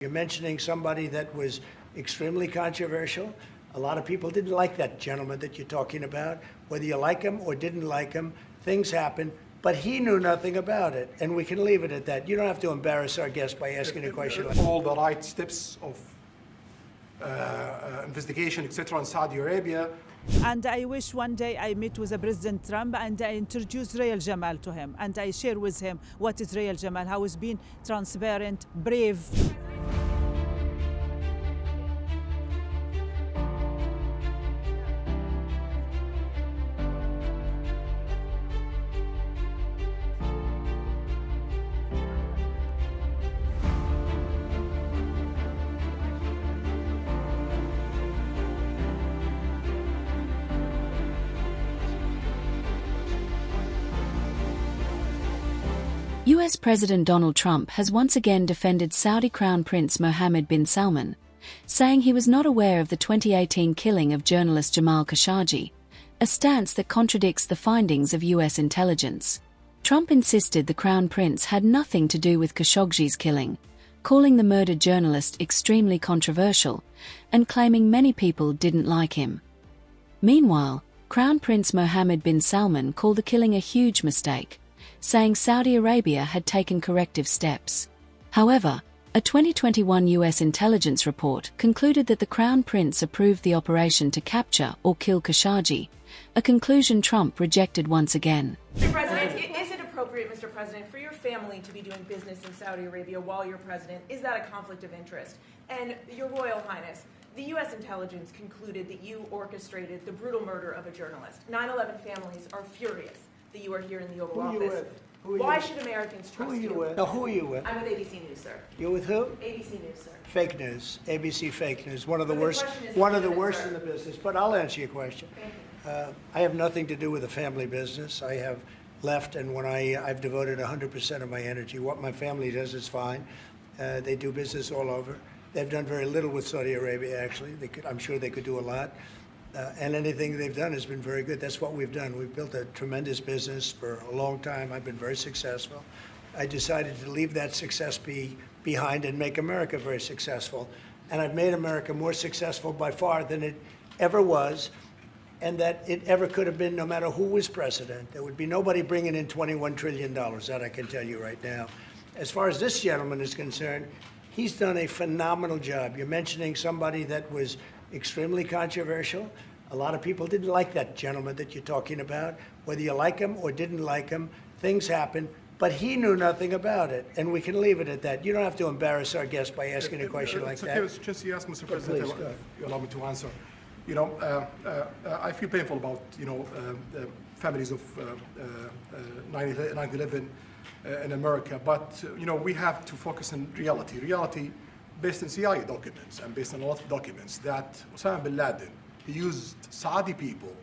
You're mentioning somebody that was extremely controversial. A lot of people didn't like that gentleman that you're talking about. Whether you like him or didn't like him, things happen. But he knew nothing about it, and we can leave it at that. You don't have to embarrass our guest by asking a question like all the right steps of investigation, etc., in Saudi Arabia. And I wish one day I meet with President Trump and I introduce real Jamal to him, and I share with him what is real Jamal, how he's been transparent, brave. US President Donald Trump has once again defended Saudi Crown Prince Mohammed bin Salman, saying he was not aware of the 2018 killing of journalist Jamal Khashoggi, a stance that contradicts the findings of US intelligence. Trump insisted the Crown Prince had nothing to do with Khashoggi's killing, calling the murdered journalist extremely controversial, and claiming many people didn't like him. Meanwhile, Crown Prince Mohammed bin Salman called the killing a huge mistake, saying Saudi Arabia had taken corrective steps. However, a 2021 US intelligence report concluded that the Crown Prince approved the operation to capture or kill Khashoggi, a conclusion Trump rejected once again. Mr. President, is it appropriate, Mr. President, for your family to be doing business in Saudi Arabia while you're president? Is that a conflict of interest? And Your Royal Highness, the U.S. intelligence concluded that you orchestrated the brutal murder of a journalist. 9/11 families are furious that you are here in the Oval Office. Why should Americans trust you? Who are you with? No, who are you with? I'm with ABC News, sir. You're with who? ABC News, sir. Fake news. ABC fake news. One of the But the worst. question is One of the legitimate, worst sir. in the business. But I'll answer your question. Thank you. I have nothing to do with the family business. I have left, and when I've devoted 100% of my energy. What my family does is fine. They do business all over. They've done very little with Saudi Arabia, actually. I'm sure they could do a lot. And anything they've done has been very good. That's what we've done. We've built a tremendous business for a long time. I've been very successful. I decided to leave that success behind and make America very successful. And I've made America more successful by far than it ever was, and that it ever could have been, no matter who was president. There would be nobody bringing in $21 trillion, that I can tell you right now. As far as this gentleman is concerned, he's done a phenomenal job. You're mentioning somebody that was extremely controversial. A lot of people didn't like that gentleman that you're talking about. Whether you like him or didn't like him, things happen. But he knew nothing about it, and we can leave it at that. You don't have to embarrass our guest by asking a question like that. Okay, just you ask, Mr. President, please, if you allow me to answer. You know, I feel painful about, the families of 9/11 in America, but, we have to focus on reality. Reality based on CIA documents and based on a lot of documents that Osama bin Laden, he used Saudi people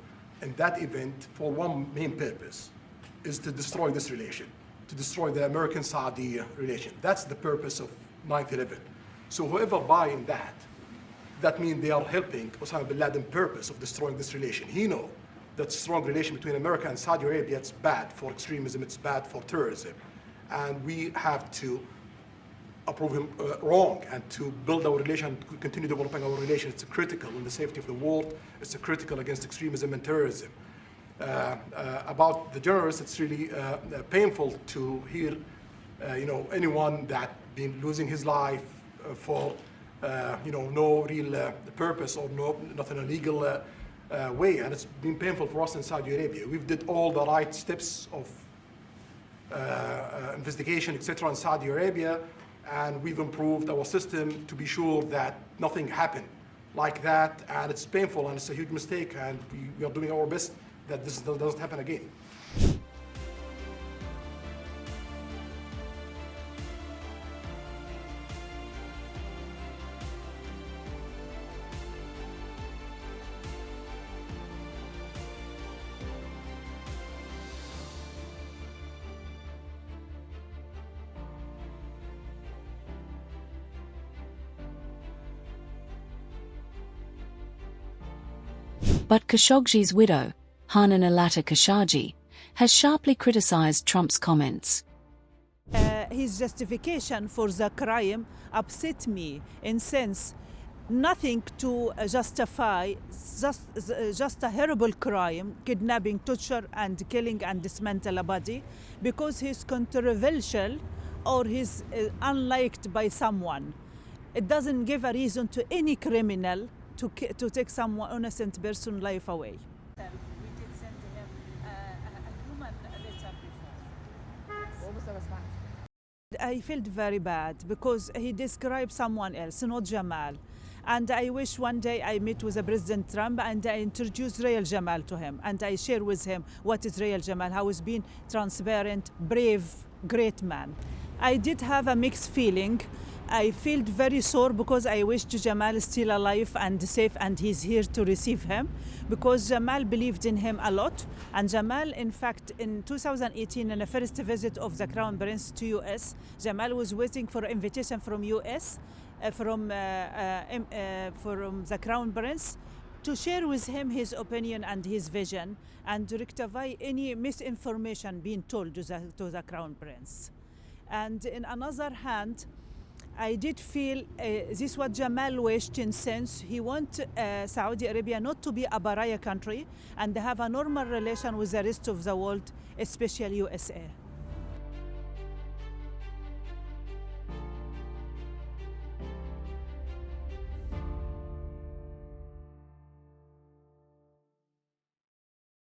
in that event for one main purpose, is to destroy this relation, to destroy the American-Saudi relation. That's the purpose of 9/11. So whoever buy in that means they are helping Osama bin Laden's purpose of destroying this relation. He knows that strong relation between America and Saudi Arabia, it's bad for extremism, it's bad for terrorism. And we have to approve him wrong and to build our relation, continue developing our relation. It's critical in the safety of the world. It's critical against extremism and terrorism. About the journalists, it's really painful to hear, anyone that been losing his life for, no real purpose or not in a legal way. And it's been painful for us in Saudi Arabia. We've did all the right steps of investigation, etc., in Saudi Arabia, and we've improved our system to be sure that nothing happened like that. And it's painful and it's a huge mistake, and we are doing our best that this doesn't happen again. But Khashoggi's widow, Hanan Elatr Khashoggi, has sharply criticized Trump's comments. his justification for the crime upset me in sense nothing to justify just a horrible crime, kidnapping, torture, and killing and dismantle a body, because he's controversial or he's unliked by someone. It doesn't give a reason to any criminal to take someone innocent person life away. We did send him a human letter before. What was the response? I felt very bad because he described someone else, not Jamal. And I wish one day I meet with President Trump and I introduce real Jamal to him. And I share with him what is real Jamal, how he's been transparent, brave, great man. I did have a mixed feeling. I felt very sore because I wish Jamal is still alive and safe and he's here to receive him, because Jamal believed in him a lot. And Jamal, in fact, in 2018, in the first visit of the Crown Prince to US, Jamal was waiting for an invitation from US, from the Crown Prince, to share with him his opinion and his vision and to rectify any misinformation being told to the Crown Prince. And in another hand, I did feel this is what Jamal wished, in sense he wants Saudi Arabia not to be a pariah country and have a normal relation with the rest of the world, especially USA.